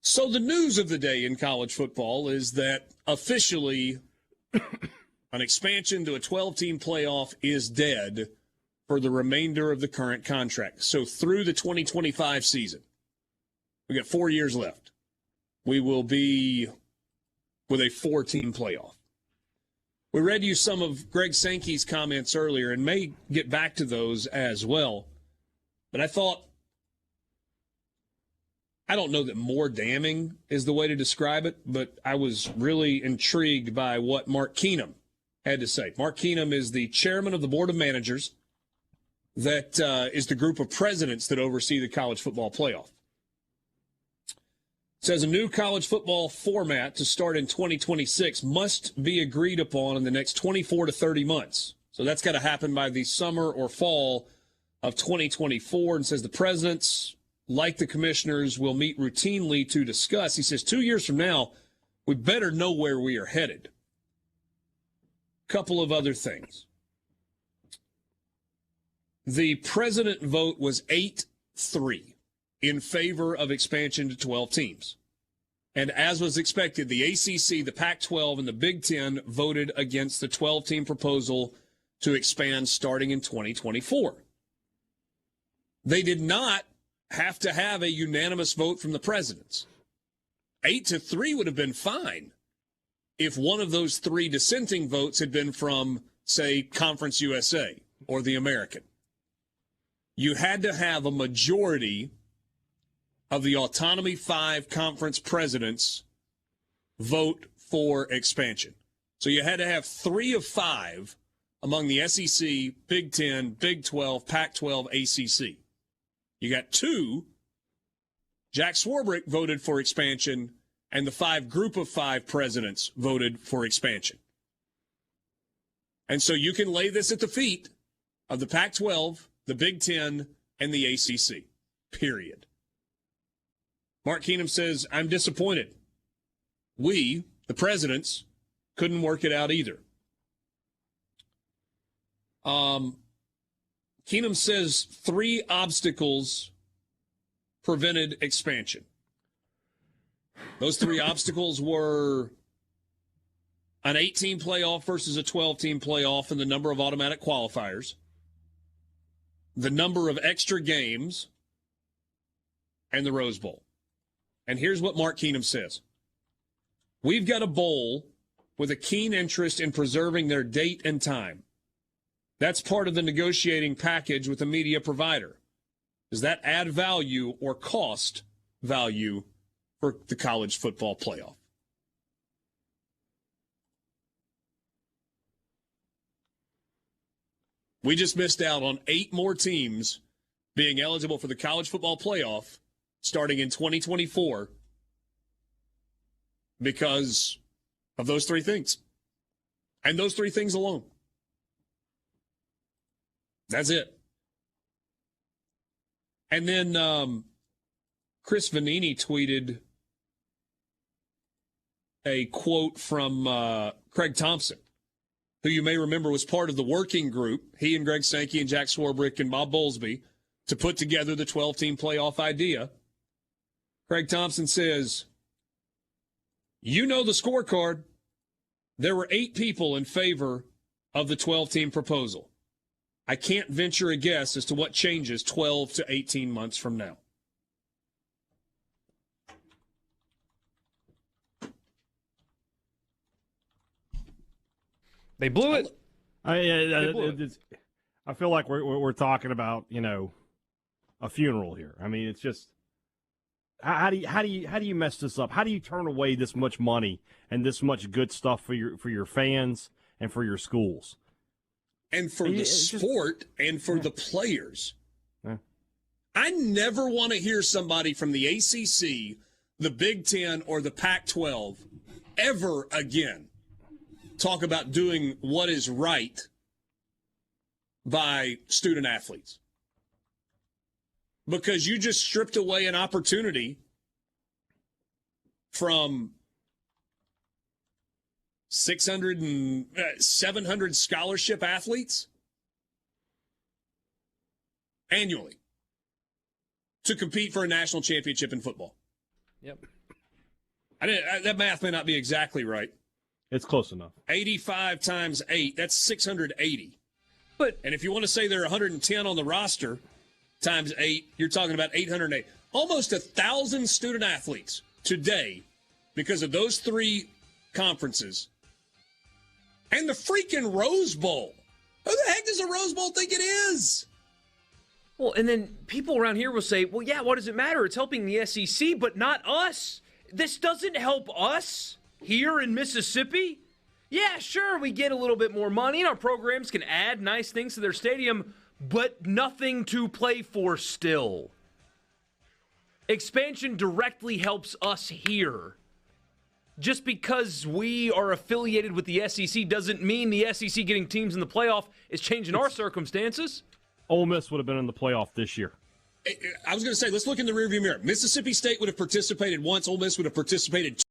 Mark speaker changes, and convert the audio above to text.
Speaker 1: So the news of the day in college football is that officially an expansion to a 12-team playoff is dead for the remainder of the current contract. So through the 2025 season, we got 4 years left. We will be with a 4-team playoff. We read you some of Greg Sankey's comments earlier and may get back to those as well. But I thought, I don't know that more damning is the way to describe it, but I was really intrigued by what Mark Keenum had to say. Mark Keenum is the chairman of the board of managers that is the group of presidents that oversee the college football playoff. It says a new college football format to start in 2026 must be agreed upon in the next 24 to 30 months. So that's got to happen by the summer or fall of 2024. And says the presidents, like the commissioners, will meet routinely to discuss. He says 2 years from now, we better know where we are headed. Couple of other things. The president vote was 8-3 in favor of expansion to 12 teams. And as was expected, the ACC, the Pac-12, and the Big Ten voted against the 12-team proposal to expand starting in 2024. They did not have to have a unanimous vote from the presidents. 8-3 would have been fine if one of those three dissenting votes had been from, say, Conference USA or the American. You had to have a majority of the Autonomy 5 conference presidents vote for expansion. So you had to have 3 of 5 among the SEC, Big Ten, Big 12, Pac-12, ACC. You got 2. Jack Swarbrick voted for expansion, and the group of 5 presidents voted for expansion. And so you can lay this at the feet of the Pac-12, the Big Ten, and the ACC, period. Mark Keenum says, I'm disappointed. We, the presidents, couldn't work it out either. Keenum says 3 obstacles prevented expansion. Those 3 obstacles were an 8-team playoff versus a 12-team playoff and the number of automatic qualifiers, the number of extra games, and the Rose Bowl. And here's what Mark Keenum says. We've got a bowl with a keen interest in preserving their date and time. That's part of the negotiating package with the media provider. Does that add value or cost value for the college football playoff? We just missed out on 8 more teams being eligible for the college football playoff starting in 2024 because of those 3 things. And those 3 things alone. That's it. And then Chris Vanini tweeted a quote from Craig Thompson, who you may remember was part of the working group, he and Greg Sankey and Jack Swarbrick and Bob Bowlesby, to put together the 12-team playoff idea. Craig Thompson says, you know the scorecard. There were 8 people in favor of the 12-team proposal. I can't venture a guess as to what changes 12 to 18 months from now.
Speaker 2: They blew it.
Speaker 3: I feel like we're talking about, a funeral here. I mean, it's just how do you mess this up? How do you turn away this much money and this much good stuff for your fans and for your schools?
Speaker 1: And for the sport and for the players. Yeah. I never want to hear somebody from the ACC, the Big Ten, or the Pac-12 ever again talk about doing what is right by student athletes. Because you just stripped away an opportunity from 600 and 700 scholarship athletes annually to compete for a national championship in football.
Speaker 2: Yep.
Speaker 1: That math may not be exactly right.
Speaker 3: It's close enough.
Speaker 1: 85 times 8, that's 680.
Speaker 2: But
Speaker 1: And if you want to say there are 110 on the roster times 8, you're talking about 808. Almost 1,000 student athletes today because of those 3 conferences. And the freaking Rose Bowl. Who the heck does the Rose Bowl think it is?
Speaker 2: well, and then people around here will say, well, yeah, what does it matter? It's helping the SEC, but not us. This doesn't help us here in Mississippi. Yeah, sure, we get a little bit more money, and our programs can add nice things to their stadium, but nothing to play for still. Expansion directly helps us here. Just because we are affiliated with the SEC doesn't mean the SEC getting teams in the playoff is changing our circumstances.
Speaker 3: Ole Miss would have been in the playoff this year.
Speaker 1: I was going to say, let's look in the rearview mirror. Mississippi State would have participated once. Ole Miss would have participated